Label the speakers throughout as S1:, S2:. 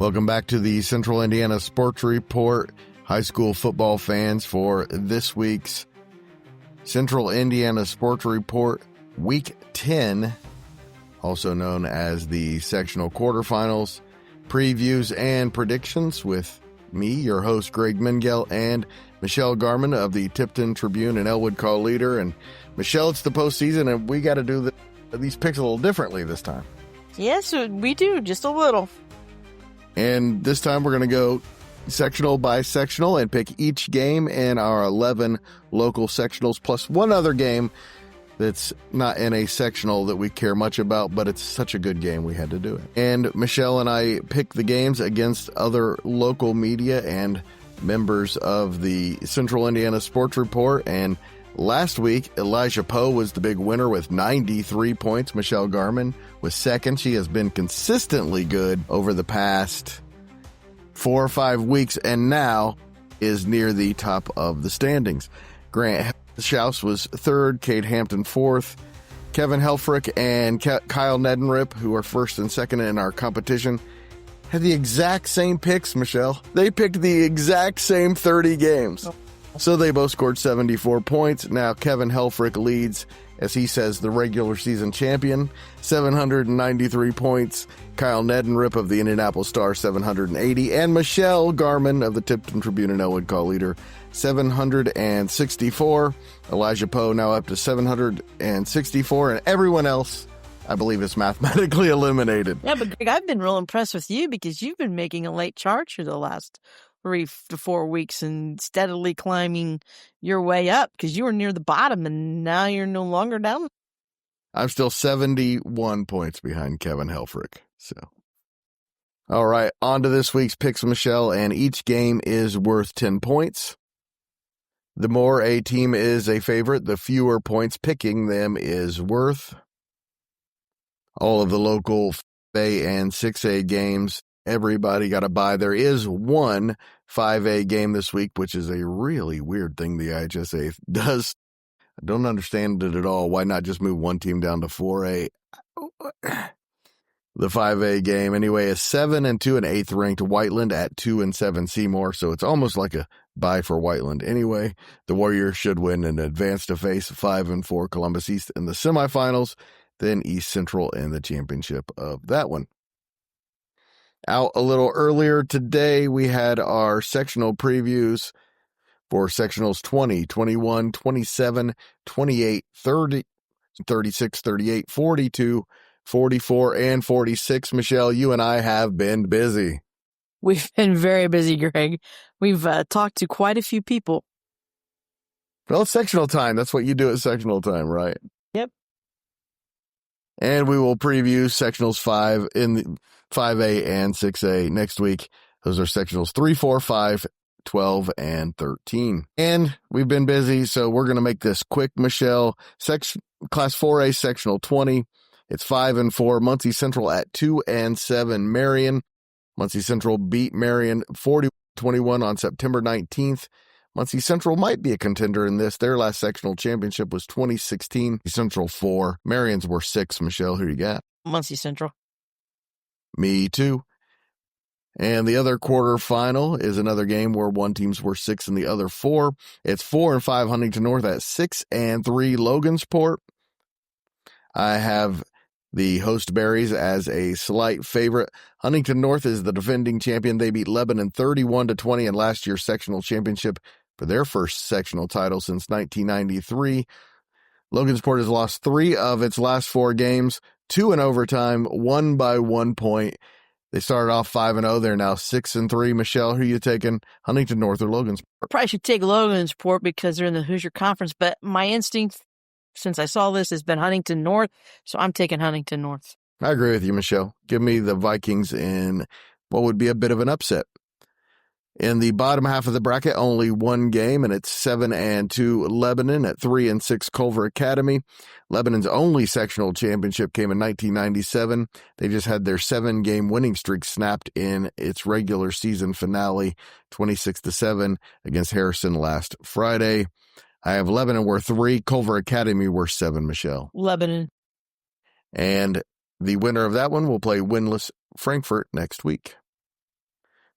S1: Welcome back to the Central Indiana Sports Report, high school football fans, for this week's Central Indiana Sports Report Week 10, also known as the Sectional Quarterfinals, previews and predictions with me, your host, Greg Mengel, and Michelle Garmon of the Tipton, Tribune, and Elwood Call Leader. And Michelle, it's the postseason, and we got to do these picks a little differently this time.
S2: Yes, we do, just a little.
S1: And this time we're going to go sectional by sectional and pick each game in our 11 local sectionals, plus one other game that's not in a sectional that we care much about, but it's such a good game we had to do it. And Michelle and I pick the games against other local media and members of the Central Indiana Sports Report. And last week, Elijah Poe was the big winner with 93 points. Michelle Garmon was second. She has been consistently good over the past 4 or 5 weeks and now is near the top of the standings. Grant Schaus was third, Cade Hampton fourth, Kevin Helfrich and Kyle Nedenrip, who are first and second in our competition, had the exact same picks, Michelle. They picked the exact same 30 games. So they both scored 74 points. Now Kevin Helfrich leads, as he says, the regular season champion, 793 points. Kyle Nedenrip of the Indianapolis Star, 780. And Michelle Garmon of the Tipton Tribune and Elwood Call Leader, 764. Elijah Poe now up to 764. And everyone else, I believe, is mathematically eliminated.
S2: Yeah, but Greg, I've been real impressed with you because you've been making a late charge for the last 3 to 4 weeks and steadily climbing your way up because you were near the bottom and now you're no longer down.
S1: I'm still 71 points behind Kevin Helfrich. So, all right, on to this week's picks, Michelle, and each game is worth 10 points. The more a team is a favorite, the fewer points picking them is worth. All of the local 5A and 6A games, everybody got a bye. There is one 5A game this week, which is a really weird thing the IHSA does. I don't understand it at all. Why not just move one team down to 4A? The 5A game, anyway, is 7-2 and 8th ranked Whiteland at 2-7 Seymour, so it's almost like a bye for Whiteland. Anyway, the Warriors should win and advance to face 5-4 Columbus East in the semifinals, then East Central in the championship of that one. Out a little earlier today, we had our sectional previews for sectionals 20, 21, 27, 28, 30, 36, 38, 42, 44, and 46. Michelle, you and I have been busy.
S2: We've been very busy, Greg. We've talked to quite a few people.
S1: Well, it's sectional time. That's what you do at sectional time, right?
S2: Yep.
S1: And we will preview sectionals 5 in the 5A and 6A next week. Those are sectionals 3, 4, 5, 12, and 13. And we've been busy, so we're going to make this quick, Michelle. Class 4A sectional 20. It's 5-4. Muncie Central at 2-7. Marion. Muncie Central beat Marion 40-21 on September 19th. Muncie Central might be a contender in this. Their last sectional championship was 2016. Central 4. Marion's were 6. Michelle, who you got?
S2: Muncie Central.
S1: Me too. And the other quarterfinal is another game where one team's worth 6 and the other 4. It's 4-5 Huntington North at 6-3 Logansport. I have the host Berries as a slight favorite. Huntington North is the defending champion. They beat Lebanon 31-20 in last year's sectional championship for their first sectional title since 1993. Logansport has lost 3 of its last 4 games, 2 in overtime, 1 by 1 point. They started off 5-0. They're now 6-3. Michelle, who are you taking? Huntington North or Logansport?
S2: Probably should take Logansport because they're in the Hoosier Conference, but my instinct since I saw this has been Huntington North, so I'm taking Huntington North.
S1: I agree with you, Michelle. Give me the Vikings in what would be a bit of an upset. In the bottom half of the bracket, only one game, and it's 7-2 Lebanon at 3-6 Culver Academy. Lebanon's only sectional championship came in 1997. They just had their 7-game winning streak snapped in its regular season finale, 26-7 against Harrison last Friday. I have Lebanon worth 3, Culver Academy worth 7, Michelle.
S2: Lebanon.
S1: And the winner of that one will play winless Frankfurt next week.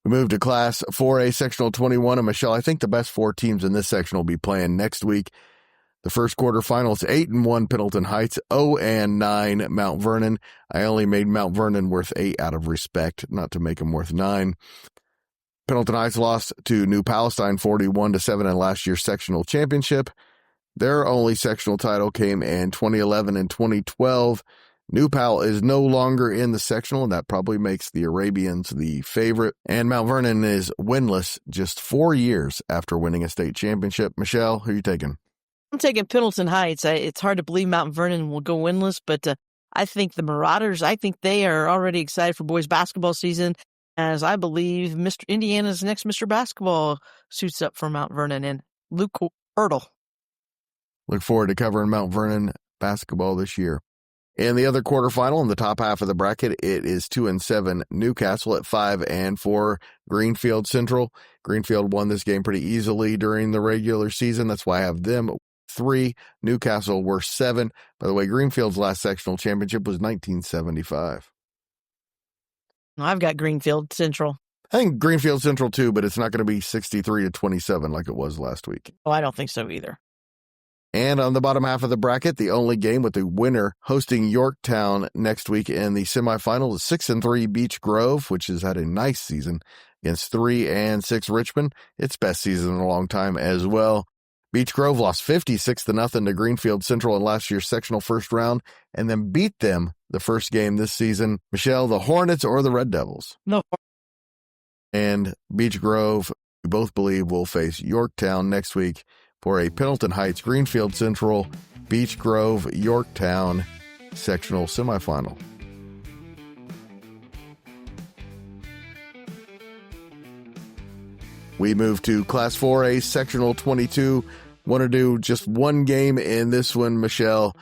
S1: We move to Class 4A Sectional 21, and Michelle, I think the best 4 teams in this section will be playing next week. The first quarterfinals, 8-1 Pendleton Heights, 0-9 Mount Vernon. I only made Mount Vernon worth 8 out of respect, not to make them worth 9. Pendleton Heights lost to New Palestine 41-7 in last year's sectional championship. Their only sectional title came in 2011 and 2012. New Pal is no longer in the sectional, and that probably makes the Arabians the favorite. And Mount Vernon is winless just 4 years after winning a state championship. Michelle, who are you taking?
S2: I'm taking Pendleton Heights. It's hard to believe Mount Vernon will go winless, but I think the Marauders, I think they are already excited for boys basketball season, as I believe Mr. Indiana's next Mr. Basketball suits up for Mount Vernon and Luke Ertl.
S1: Look forward to covering Mount Vernon basketball this year. In the other quarterfinal, in the top half of the bracket, it is 2-7 Newcastle at 5-4 Greenfield Central. Greenfield won this game pretty easily during the regular season. That's why I have them 3. Newcastle were 7. By the way, Greenfield's last sectional championship was 1975.
S2: I've got Greenfield Central.
S1: I think Greenfield Central too, but it's not going to be 63-27 like it was last week.
S2: Oh, I don't think so either.
S1: And on the bottom half of the bracket, the only game with the winner hosting Yorktown next week in the semifinals is 6-3 Beech Grove, which has had a nice season, against 3-6 Richmond. Its best season in a long time as well. Beech Grove lost 56-0 to Greenfield Central in last year's sectional first round, and then beat them the first game this season. Michelle, the Hornets or the Red Devils?
S2: No.
S1: And Beech Grove, we both believe, will face Yorktown next week for a Pendleton Heights, Greenfield Central, Beech Grove, Yorktown sectional semifinal. We move to Class 4A Sectional 22. Want to do just one game in this one, Michelle.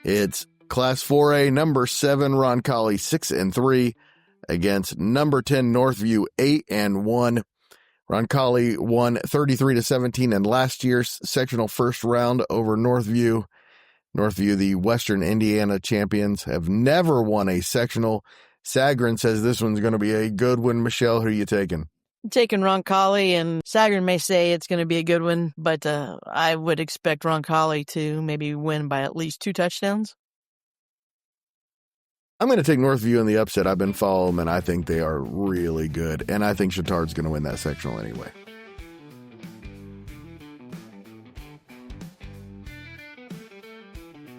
S1: It's Class 4A number 7 Roncalli 6-3 against number 10 Northview 8-1. Roncalli won 33-17 in last year's sectional first round over Northview. Northview, the Western Indiana champions, have never won a sectional. Sagrin says this one's going to be a good one. Michelle, who are you taking?
S2: I'm taking Roncalli, and Sagrin may say it's going to be a good one, but I would expect Roncalli to maybe win by at least 2 touchdowns.
S1: I'm going to take Northview in the upset. I've been following them, and I think they are really good. And I think Chittard's going to win that sectional anyway.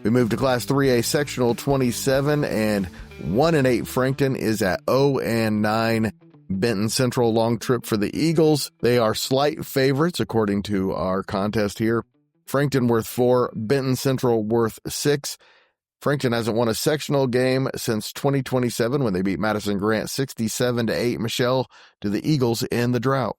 S1: We move to Class 3A Sectional 27, and 1-8 Frankton is at 0-9 Benton Central. Long trip for the Eagles. They are slight favorites according to our contest here. Frankton worth 4, Benton Central worth 6. Frankton hasn't won a sectional game since 2027 when they beat Madison Grant 67-8. Michelle, do the Eagles end the drought?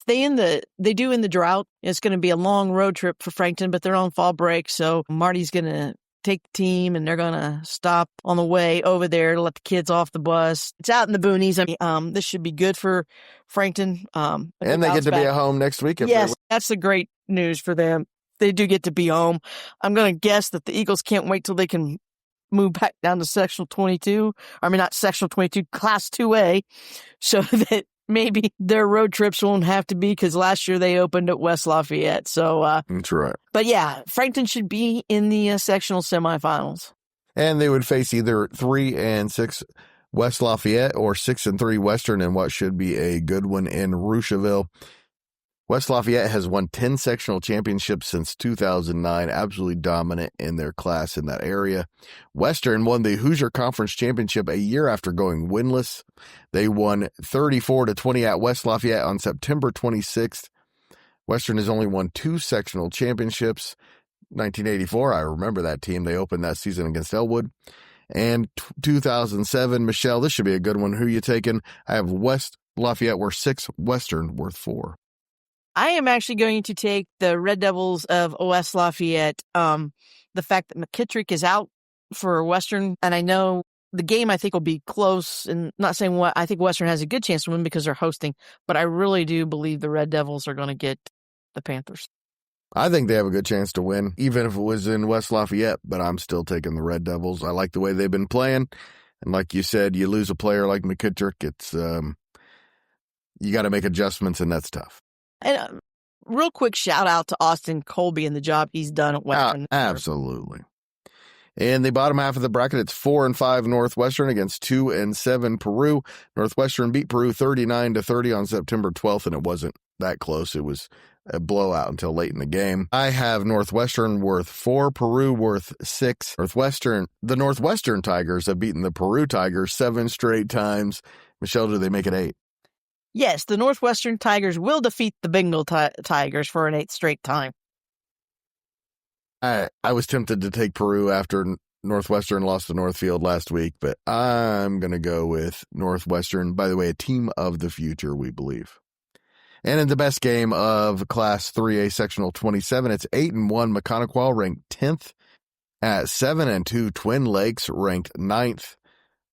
S2: They do in the drought. It's going to be a long road trip for Frankton, but they're on fall break, so Marty's going to take the team, and they're going to stop on the way over there to let the kids off the bus. It's out in the boonies. I mean, this should be good for Frankton. And
S1: they get to be at home next week.
S2: Yes, that's the great news for them. They do get to be home. I'm going to guess that the Eagles can't wait till they can move back down to Sectional 22. I mean, not Sectional 22, Class 2A, so that maybe their road trips won't have to be, because last year they opened at West Lafayette. So
S1: that's right.
S2: But yeah, Frankton should be in the sectional semifinals.
S1: And they would face either 3-6 West Lafayette or 6-3 Western in what should be a good one in Rushville. West Lafayette has won 10 sectional championships since 2009, absolutely dominant in their class in that area. Western won the Hoosier Conference Championship a year after going winless. They won 34-20 at West Lafayette on September 26th. Western has only won 2 sectional championships. 1984, I remember that team. They opened that season against Elwood. And 2007, Michelle, this should be a good one. Who are you taking? I have West Lafayette worth 6, Western worth 4.
S2: I am actually going to take the Red Devils of West Lafayette. The fact that McKittrick is out for Western, and I know the game I think will be close, and not saying what I think Western has a good chance to win because they're hosting, but I really do believe the Red Devils are going to get the Panthers.
S1: I think they have a good chance to win, even if it was in West Lafayette, but I'm still taking the Red Devils. I like the way they've been playing. And like you said, you lose a player like McKittrick, it's you got to make adjustments, and that's tough.
S2: And real quick shout out to Austin Colby and the job he's done at Western.
S1: Absolutely. In the bottom half of the bracket, it's 4-5 Northwestern against 2-7 Peru. Northwestern beat Peru 39-30 on September 12th, and it wasn't that close. It was a blowout until late in the game. I have Northwestern worth 4, Peru worth 6. The Northwestern Tigers have beaten the Peru Tigers 7 straight times. Michelle, do they make it 8?
S2: Yes, the Northwestern Tigers will defeat the Bengal Tigers for an 8th straight time.
S1: I was tempted to take Peru after Northwestern lost to Northfield last week, but I'm going to go with Northwestern. By the way, a team of the future, we believe. And in the best game of Class 3A Sectional 27, it's 8-1 Mechanical ranked 10th at 7-2 Twin Lakes ranked 9th.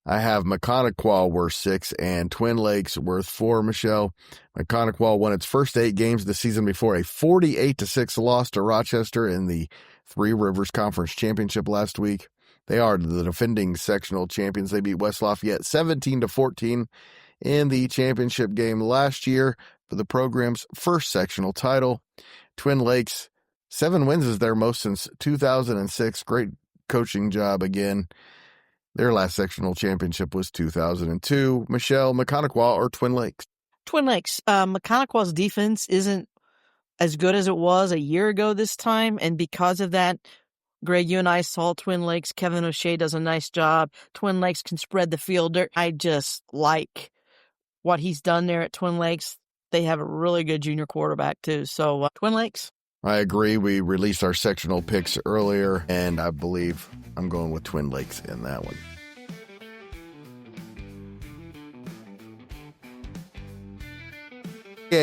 S1: I have Mechanical worth 6 and Twin Lakes worth 4, Michelle. Mechanical won its first 8 games of the season before a 48-6 loss to Rochester in the Three Rivers Conference Championship last week. They are the defending sectional champions. They beat West Lafayette 17-14 in the championship game last year for the program's first sectional title. Twin Lakes, 7 wins is their most since 2006. Great coaching job again. Their last sectional championship was 2002. Michelle, Mechanical or Twin Lakes?
S2: Twin Lakes. Mechanical's defense isn't as good as it was a year ago this time, and because of that, Greg, you and I saw Twin Lakes. Kevin O'Shea does a nice job. Twin Lakes can spread the field. I just like what he's done there at Twin Lakes. They have a really good junior quarterback, too. So, Twin Lakes.
S1: I agree. We released our sectional picks earlier, and I believe I'm going with Twin Lakes in that one.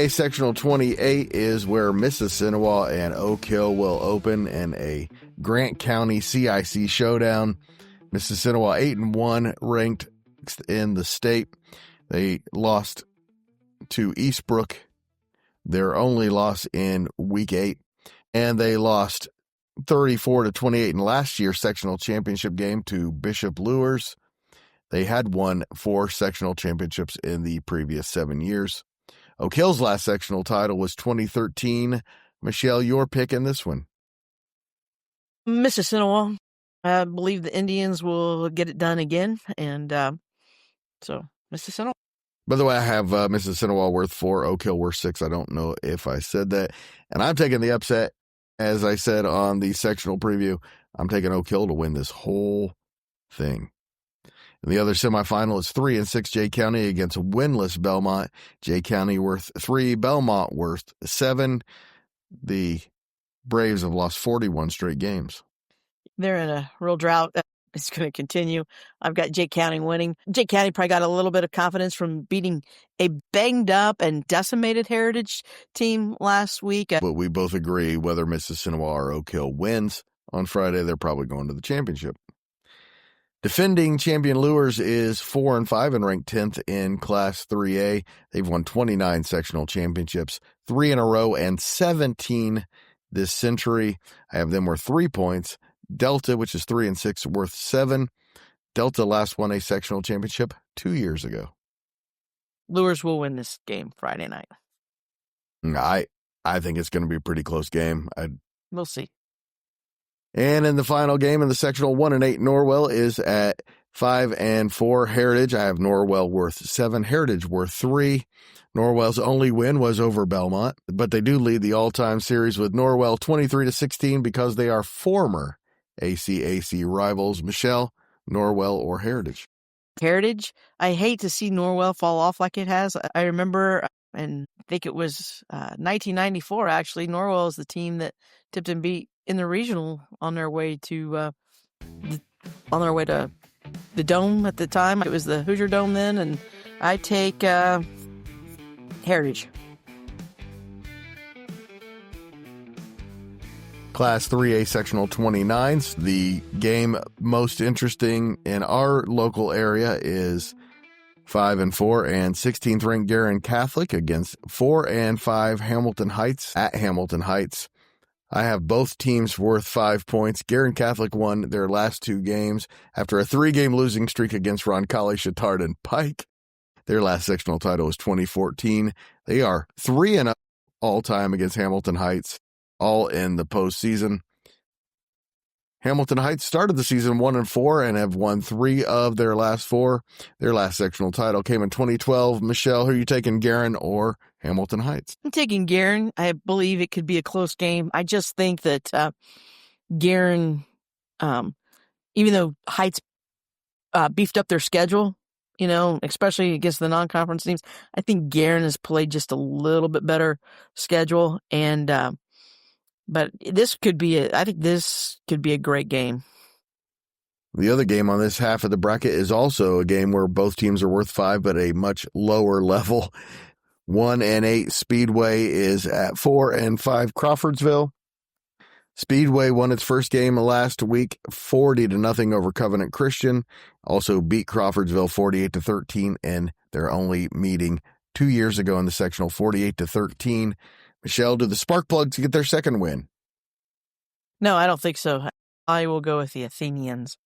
S1: Sectional 28 is where Mississinawa and Oak Hill will open in a Grant County CIC showdown. Mississinawa 8-1, ranked in the state. They lost to Eastbrook, their only loss in week 8, and they lost 34-28 in last year's sectional championship game to Bishop Luers. They had won 4 sectional championships in the previous 7 years. Oak Hill's last sectional title was 2013. Michelle, your pick in this one?
S2: Mississinawa. I believe the Indians will get it done again, and so Mississinawa.
S1: By the way, I have Mississinawa worth 4, Oak Hill worth 6. I don't know if I said that. And I'm taking the upset. As I said on the sectional preview, I'm taking Oak Hill to win this whole thing. And the other semifinal is 3-6 Jay County against winless Belmont. Jay County worth 3, Belmont worth 7. The Braves have lost 41 straight games.
S2: They're in a real drought. It's going to continue. I've got Jay County winning. Jay County probably got a little bit of confidence from beating a banged up and decimated Heritage team last week.
S1: But we both agree whether Mississinawa or Oak Hill wins on Friday, they're probably going to the championship. Defending champion Luers is 4-5 and ranked 10th in Class 3A. They've won 29 sectional championships, 3 in a row, and 17 this century. I have them worth 3 points. Delta, which is 3-6, worth 7. Delta last won a sectional championship 2 years ago.
S2: Luers will win this game Friday night.
S1: I think it's going to be a pretty close game.
S2: We'll see.
S1: And in the final game in the sectional, 1-8 Norwell is at 5-4 Heritage. I have Norwell worth 7, Heritage worth 3. Norwell's only win was over Belmont, but they do lead the all-time series with Norwell 23-16 because they are former ACAC rivals. Michelle, Norwell or Heritage?
S2: Heritage. I hate to see Norwell fall off like it has. I remember, and I think it was 1994, actually, Norwell is the team that Tipton beat in the regional on their way to the Dome at the time. It was the Hoosier Dome then, and I take Heritage.
S1: Class 3A Sectional 29s. The game most interesting in our local area is 5-4 and 16th ranked Guerin Catholic against 4-5 Hamilton Heights at Hamilton Heights. I have both teams worth 5 points. Guerin Catholic won their last 2 games after a 3-game losing streak against Roncalli, Chittard, and Pike. Their last sectional title was 2014. They are 3-0 all-time against Hamilton Heights, all in the postseason. Hamilton Heights started the season 1-4 and have won 3 of their last 4. Their last sectional title came in 2012. Michelle, who are you taking, Guerin or Hamilton Heights?
S2: I'm taking Guerin. I believe it could be a close game. I just think that Guerin, even though Heights beefed up their schedule, especially against the non-conference teams, I think Guerin has played just a little bit better schedule. And but I think this could be a great game.
S1: The other game on this half of the bracket is also a game where both teams are worth 5, but a much lower level. 1-8 Speedway is at 4-5 Crawfordsville. Speedway won its first game last week, 40-0 over Covenant Christian. Also beat Crawfordsville 48-13, and they're only meeting 2 years ago in the sectional, 48-13. Michelle, do the Sparkplugs get their second win?
S2: No, I don't think so. I will go with the Athenians.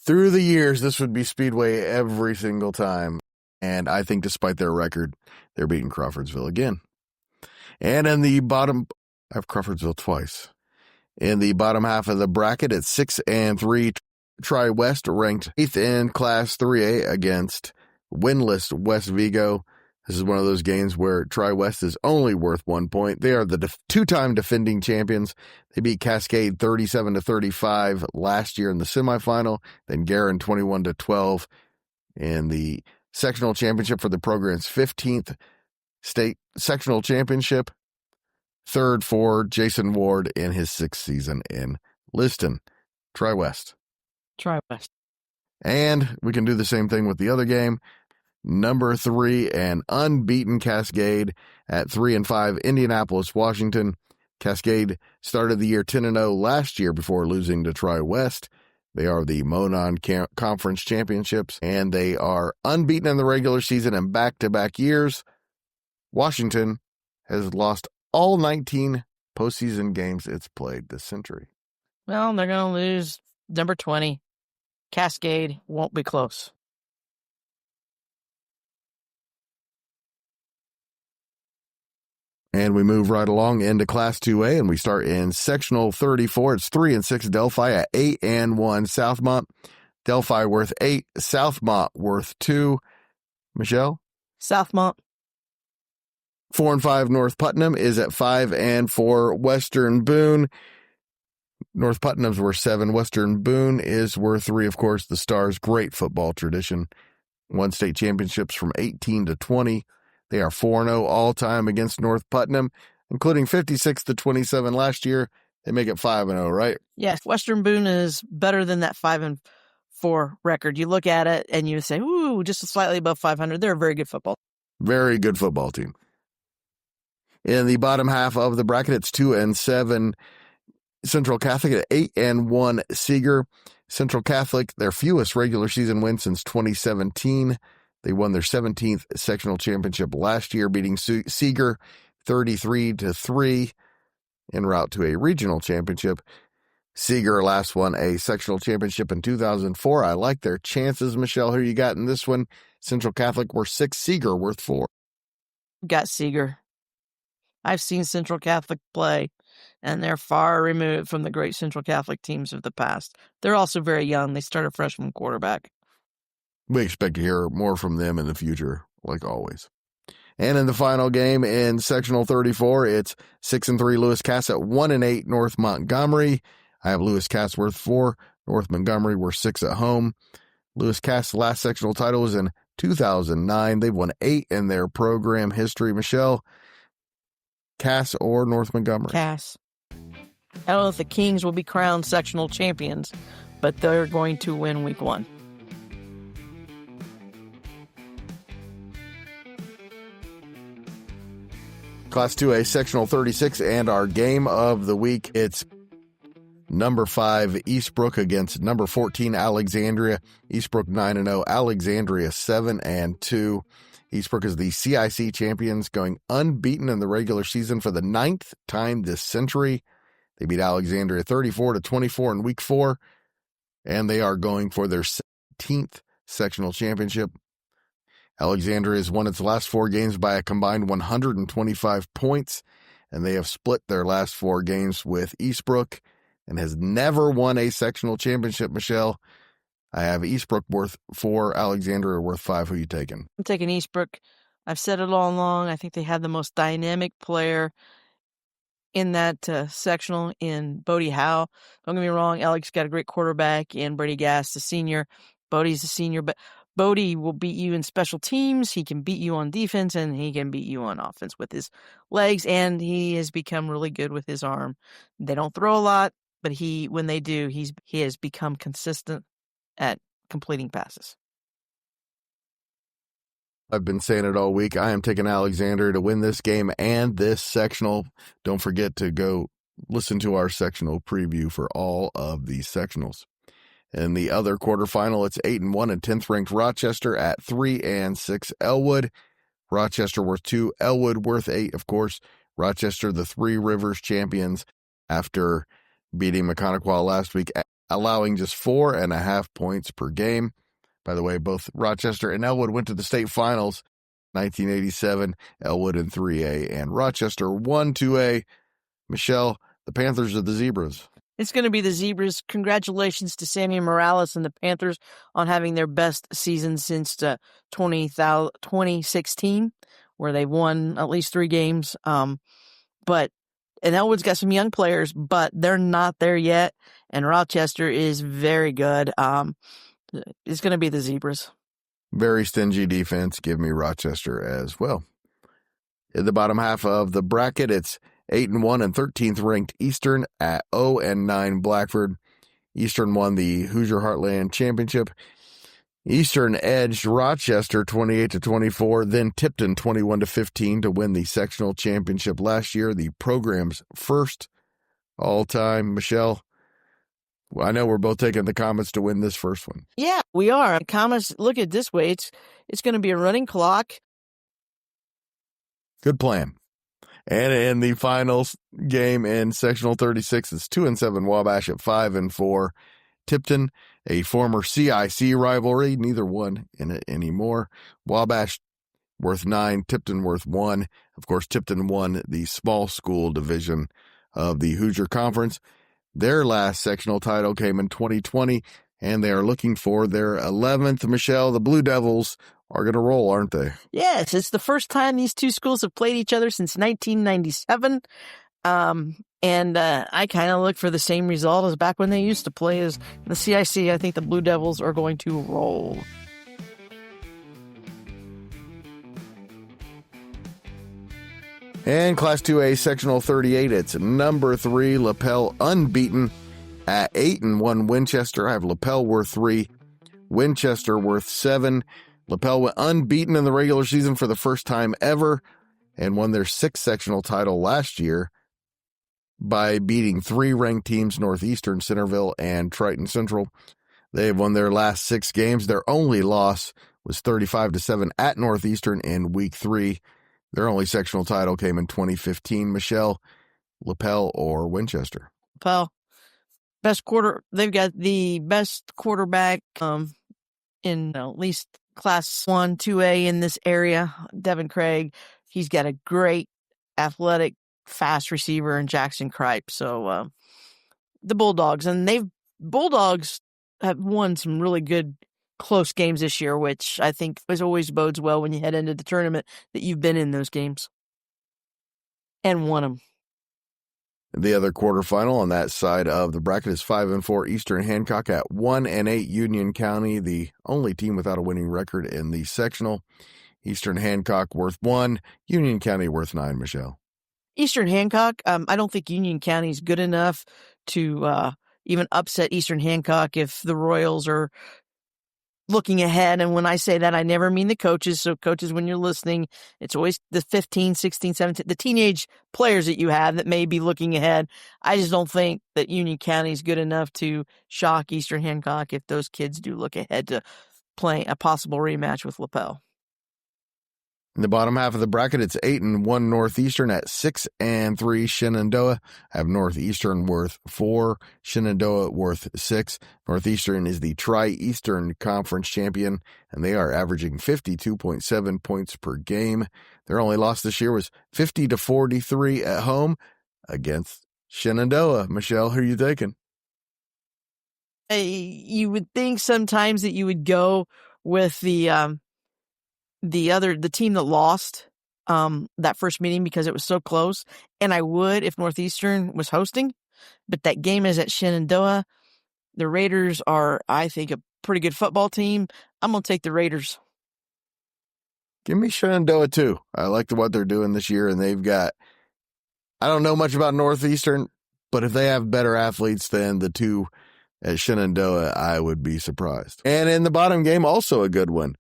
S1: Through the years, this would be Speedway every single time. And I think despite their record, they're beating Crawfordsville again. And in the bottom, I have Crawfordsville twice. In the bottom half of the bracket, it's 6-3. Tri-West ranked 8th in Class 3A against winless West Vigo. This is one of those games where Tri-West is only worth 1 point. They are the 2-time defending champions. They beat Cascade 37-35 last year in the semifinal, then Guerin 21-12 in the sectional championship for the program's 15th state sectional championship. Third for Jason Ward in his 6th season in Liston. Tri-West.
S2: Tri-West.
S1: And we can do the same thing with the other game. Number 3 and unbeaten Cascade at 3-5 Indianapolis, Washington. Cascade started the year 10-0 last year before losing to Tri-West. They are the Monon Conference Championships, and they are unbeaten in the regular season in back-to-back years. Washington has lost all 19 postseason games it's played this century.
S2: Well, they're going to lose number 20. Cascade won't be close.
S1: And we move right along into Class 2A, and we start in Sectional 34. It's 3-6 Delphi at 8-1 Southmont. Delphi worth 8, Southmont worth 2. Michelle?
S2: Southmont.
S1: 4-5 North Putnam is at 5-4 Western Boone. North Putnam's worth 7. Western Boone is worth 3. Of course, the Stars' great football tradition. Won state championships from 18 to 20. They are 4-0 all-time against North Putnam, including 56-27 last year. They make it 5-0, right?
S2: Yes, Western Boone is better than that 5-4 record. You look at it and you say, ooh, just slightly above 500. They're a very good football.
S1: Very good football team. In the bottom half of the bracket, it's 2-7 Central Catholic at 8-1 Seeger. Central Catholic, their fewest regular season win since 2017. They won their 17th sectional championship last year, beating Seeger 33-3 en route to a regional championship. Seeger last won a sectional championship in 2004. I like their chances, Michelle. Who you got in this one? Central Catholic worth 6, Seeger worth 4.
S2: Got Seeger. I've seen Central Catholic play, and they're far removed from the great Central Catholic teams of the past. They're also very young. They start a freshman quarterback.
S1: We expect to hear more from them in the future, like always. And in the final game in Sectional 34, it's 6-3 Lewis Cass at 1-8 North Montgomery. I have Lewis Cass worth 4, North Montgomery worth 6 at home. Lewis Cass' last sectional title was in 2009. They've won 8 in their program history. Michelle, Cass or North Montgomery?
S2: Cass. I don't know if the Kings will be crowned sectional champions, but they're going to win week 1.
S1: Class 2A Sectional 36, and our game of the week, it's number 5 Eastbrook against number 14 Alexandria. Eastbrook 9-0, Alexandria 7-2. Eastbrook is the CIC champions, going unbeaten in the regular season for the 9th time this century. They beat Alexandria 34-24 in week 4, and they are going for their 17th sectional championship. Alexandria has won its last 4 games by a combined 125 points, and they have split their last 4 games with Eastbrook and has never won a sectional championship, Michelle. I have Eastbrook worth 4, Alexandria worth 5. Who you taking?
S2: I'm taking Eastbrook. I've said it all along. I think they have the most dynamic player in that sectional in Bodie Howe. Don't get me wrong, Alex got a great quarterback in Brady Gass, the senior. Bodie's the senior, but Bodie will beat you in special teams. He can beat you on defense, and he can beat you on offense with his legs, and he has become really good with his arm. They don't throw a lot, but when they do, he has become consistent at completing passes.
S1: I've been saying it all week. I am taking Alexander to win this game and this sectional. Don't forget to go listen to our sectional preview for all of these sectionals. In the other quarterfinal, it's 8-1 and 10th ranked Rochester at 3-6 Elwood. Rochester worth 2, Elwood worth 8. Of course, Rochester, the Three Rivers champions, after beating Mechanical last week, allowing just 4.5 points per game. By the way, both Rochester and Elwood went to the state finals, 1987, Elwood in 3A, and Rochester won 2A. Michelle, the Panthers are the Zebras.
S2: It's going to be the Zebras. Congratulations to Sammy Morales and the Panthers on having their best season since 2016, where they won at least 3 games. And Elwood's got some young players, but they're not there yet. And Rochester is very good. It's going to be the Zebras.
S1: Very stingy defense. Give me Rochester as well. In the bottom half of the bracket, it's 8-1 and 13th ranked Eastern at 0-9 Blackford. Eastern won the Hoosier Heartland Championship. Eastern edged Rochester 28-24, then Tipton 21-15 to win the sectional championship last year, the program's first all-time. Michelle, I know we're both taking the Comets to win this first one.
S2: Yeah, we are. Comets, look at it this way. It's going to be a running clock.
S1: Good plan. And in the final game in sectional 36, it's 2-7 Wabash at 5-4. Tipton, a former CIC rivalry, neither one in it anymore. Wabash worth 9, Tipton worth 1. Of course, Tipton won the small school division of the Hoosier Conference. Their last sectional title came in 2020, and they are looking for their 11th. Michelle, the Blue Devils are going to roll, aren't they?
S2: Yes, it's the first time these two schools have played each other since 1997. And I kind of look for the same result as back when they used to play as the CIC. I think the Blue Devils are going to roll.
S1: And Class 2A Sectional 38, it's number 3, Lapel unbeaten at 8-1 Winchester. I have Lapel worth 3, Winchester worth 7. Lapel went unbeaten in the regular season for the first time ever and won their 6th sectional title last year by beating 3 ranked teams, Northeastern, Centerville, and Triton Central. They have won their last 6 games. Their only loss was 35-7 at Northeastern in week 3. Their only sectional title came in 2015. Michelle, Lapel or Winchester?
S2: Lapel. They've got the best quarterback in at least Class 1, 2A in this area, Devin Craig. He's got a great athletic, fast receiver in Jackson Kripe. So the Bulldogs, Bulldogs have won some really good close games this year, which I think always bodes well when you head into the tournament that you've been in those games and won them.
S1: The other quarterfinal on that side of the bracket is 5-4 Eastern Hancock at 1-8 Union County, the only team without a winning record in the sectional. Eastern Hancock worth 1, Union County worth 9, Michelle.
S2: Eastern Hancock, I don't think Union County is good enough to even upset Eastern Hancock if the Royals are looking ahead. And when I say that, I never mean the coaches. So coaches, when you're listening, it's always the 15, 16, 17, the teenage players that you have that may be looking ahead. I just don't think that Union County is good enough to shock Eastern Hancock if those kids do look ahead to playing a possible rematch with Lapel.
S1: In the bottom half of the bracket, it's 8-1 Northeastern at 6-3 Shenandoah. I have Northeastern worth 4, Shenandoah worth 6. Northeastern is the Tri-Eastern Conference champion, and they are averaging 52.7 points per game. Their only loss this year was 50-43 at home against Shenandoah. Michelle, who are you taking?
S2: You would think sometimes that you would go with the team that lost that first meeting because it was so close, and I would if Northeastern was hosting, but that game is at Shenandoah. The Raiders are, I think, a pretty good football team. I'm going to take the Raiders.
S1: Give me Shenandoah too. I like what they're doing this year, and they've got, I don't know much about Northeastern, but if they have better athletes than the two at Shenandoah, I would be surprised. And in the bottom game, also a good one.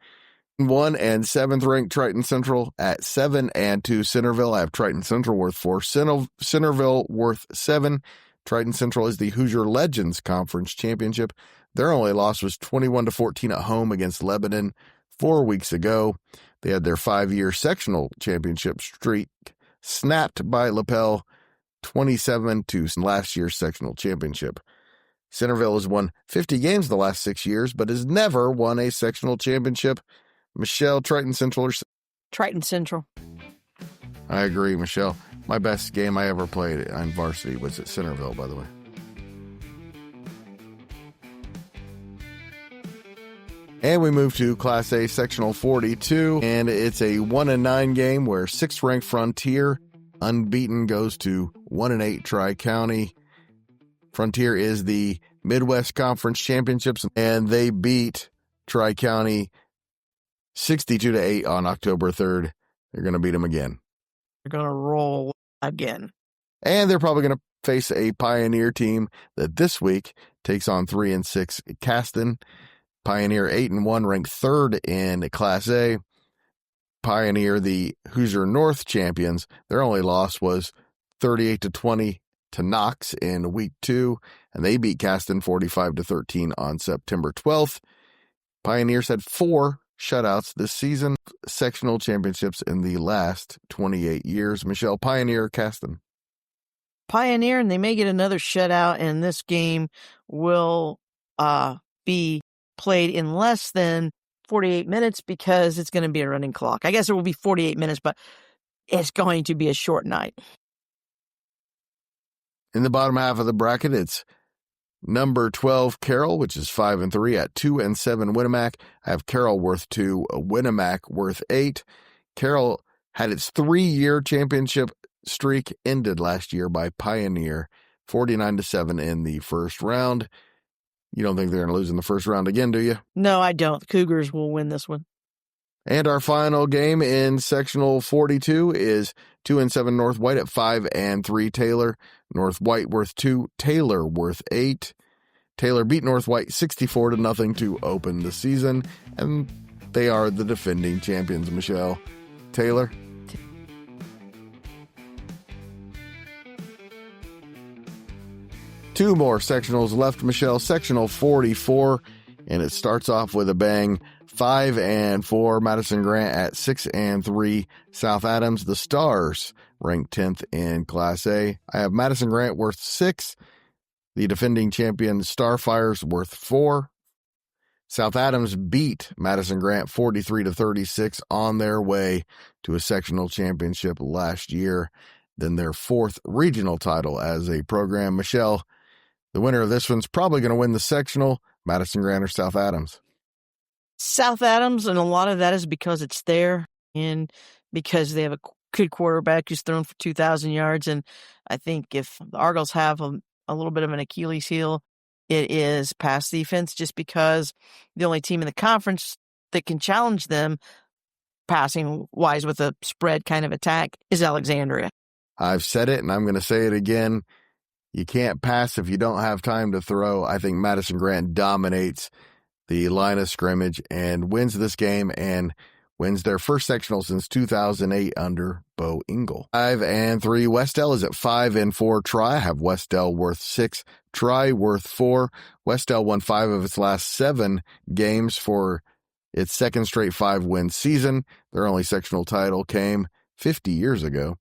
S1: 1 and 7th ranked Triton Central at 7-2 Centerville. I have Triton Central worth 4, Centerville worth 7. Triton Central is the Hoosier Legends Conference Championship. Their only loss was 21-14 at home against Lebanon 4 weeks ago. They had their 5-year sectional championship streak snapped by Lapel 27-2 last year's sectional championship. Centerville has won 50 games the last 6 years, but has never won a sectional championship. Michelle, Triton Central or...
S2: Triton Central.
S1: I agree, Michelle. My best game I ever played on varsity was at Centerville, by the way. And we move to Class A Sectional 42, and it's a 1-9 game where 6th ranked Frontier unbeaten goes to 1-8 Tri-County. Frontier is the Midwest Conference Championships, and they beat Tri-County 62-8 on October 3rd. They're going to beat them again.
S2: They're going to roll again.
S1: And they're probably going to face a Pioneer team that this week takes on 3-6 Caston. Pioneer 8-1, ranked 3rd in Class A. Pioneer, the Hoosier North champions, their only loss was 38-20 to Knox in week 2, and they beat Caston 45-13 on September 12th. Pioneers had 4 shutouts this season, sectional championships in the last 28 years. Michelle, Pioneer, Caston.
S2: Pioneer, and they may get another shutout, and this game will be played in less than 48 minutes because it's going to be a running clock. I guess it will be 48 minutes, but it's going to be a short night.
S1: In the bottom half of the bracket, it's number 12, Carroll, which is 5-3 at 2-7 Winnemac. I have Carroll worth 2, Winnemac worth 8. Carroll had its 3-year championship streak ended last year by Pioneer, 49-7 in the first round. You don't think they're going to lose in the first round again, do you?
S2: No, I don't. The Cougars will win this one.
S1: And our final game in Sectional 42 is 2-7 North White at 5-3 Taylor. North White worth 2, Taylor worth 8. Taylor beat North White 64-0 to open the season, and they are the defending champions. Michelle, Taylor. Two more sectionals left, Michelle. Sectional 44, and it starts off with a bang. 5-4 Madison Grant at 6-3 South Adams. The Stars ranked 10th in Class A. I have Madison Grant worth 6. The defending champion Starfires worth 4. South Adams beat Madison Grant 43-36 on their way to a sectional championship last year. Then their 4th regional title as a program. Michelle, the winner of this one's probably going to win the sectional. Madison Grant or South Adams?
S2: South Adams, and a lot of that is because it's there and because they have a good quarterback who's thrown for 2,000 yards. And I think if the Argos have a little bit of an Achilles heel, it is pass defense, just because the only team in the conference that can challenge them passing-wise with a spread kind of attack is Alexandria.
S1: I've said it, and I'm going to say it again. You can't pass if you don't have time to throw. I think Madison Grant dominates the line of scrimmage and wins this game and wins their first sectional since 2008 under Bo Engel. 5-3 Westell is at 5-4 Tri. I have Westell worth 6, Tri worth 4. Westell won 5 of its last 7 games for its second straight 5-win season. Their only sectional title came 50 years ago.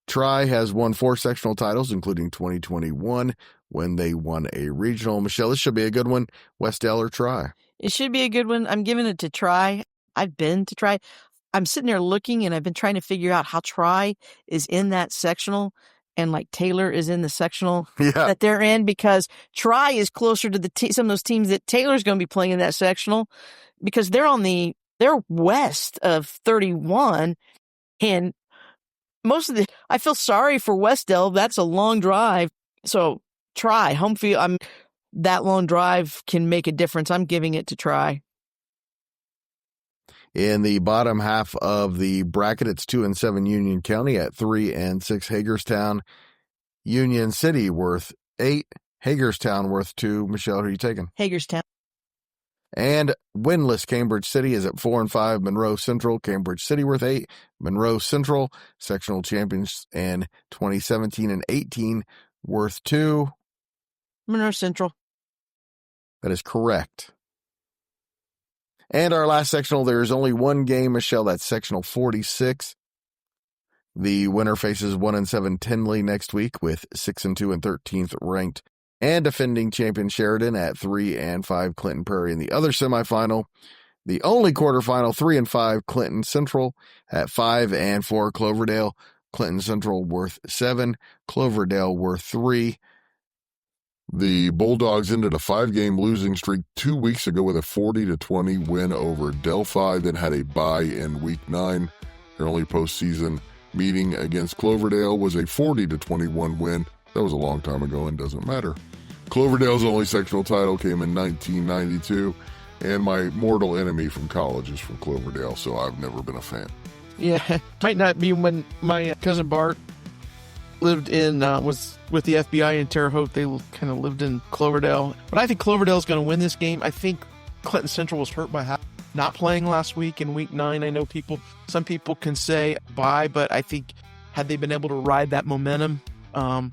S1: Tri has won 4 sectional titles, including 2021 when they won a regional. Michelle, this should be a good one. Westdale or Tri?
S2: It should be a good one. I'm giving it to Tri. I've been to Tri. I'm sitting there looking, and I've been trying to figure out how Tri is in that sectional and like Taylor is in the sectional that they're in, because Tri is closer to some of those teams that Taylor's going to be playing in that sectional, because they're west of 31, and I feel sorry for Westdale. That's a long drive. So Tri, home field, that long drive can make a difference. I'm giving it to Tri.
S1: In the bottom half of the bracket, it's 2-7 Union County at 3-6 Hagerstown. Union City worth 8, Hagerstown worth 2. Michelle, who are you taking?
S2: Hagerstown.
S1: And winless Cambridge City is at 4-5 Monroe Central. Cambridge City worth 8. Monroe Central, sectional champions in 2017 and 18, worth 2.
S2: Monroe Central.
S1: That is correct. And our last sectional, there is only one game, Michelle. That's sectional 46. The winner faces 1-7 Tinley next week with 6-2 and 13th ranked and defending champion Sheridan at 3-5 Clinton Prairie in the other semifinal. The only quarterfinal, 3-5 Clinton Central at 5-4 Cloverdale. Clinton Central worth 7, Cloverdale worth 3.
S3: The Bulldogs ended a 5-game losing streak 2 weeks ago with a 40-20 win over Delphi, then had a bye in week 9. Their only postseason meeting against Cloverdale was a 40-21 win. That was a long time ago and doesn't matter. Cloverdale's only sectional title came in 1992, and my mortal enemy from college is from Cloverdale, so I've never been a fan.
S4: Yeah, might not be. When my cousin Bart lived in, was with the FBI in Terre Haute, they kind of lived in Cloverdale. But I think Cloverdale's going to win this game. I think Clinton Central was hurt by not playing last week in week 9. I know some people can say bye, but I think had they been able to ride that momentum and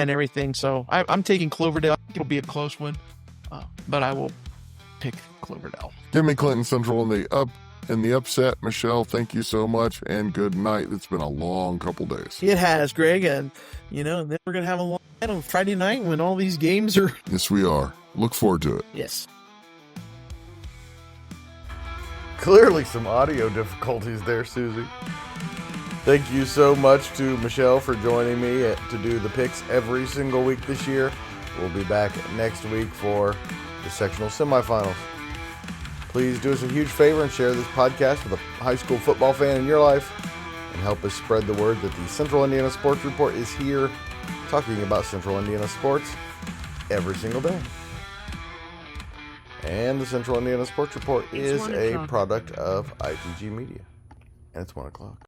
S4: everything. So I'm taking Cloverdale. I think it'll be a close one, but I will pick Cloverdale.
S3: Give me Clinton Central in the upset. Michelle, thank you so much, and good night. It's been a long couple days.
S4: It has, Greg, and then we're going to have a long night on Friday night when all these games are...
S3: Yes, we are. Look forward to it.
S4: Yes.
S1: Clearly some audio difficulties there, Susie. Thank you so much to Michelle for joining me to do the picks every single week this year. We'll be back next week for the sectional semifinals. Please do us a huge favor and share this podcast with a high school football fan in your life and help us spread the word that the Central Indiana Sports Report is here talking about Central Indiana sports every single day. And the Central Indiana Sports Report is a product of ITG Media. And it's 1 o'clock.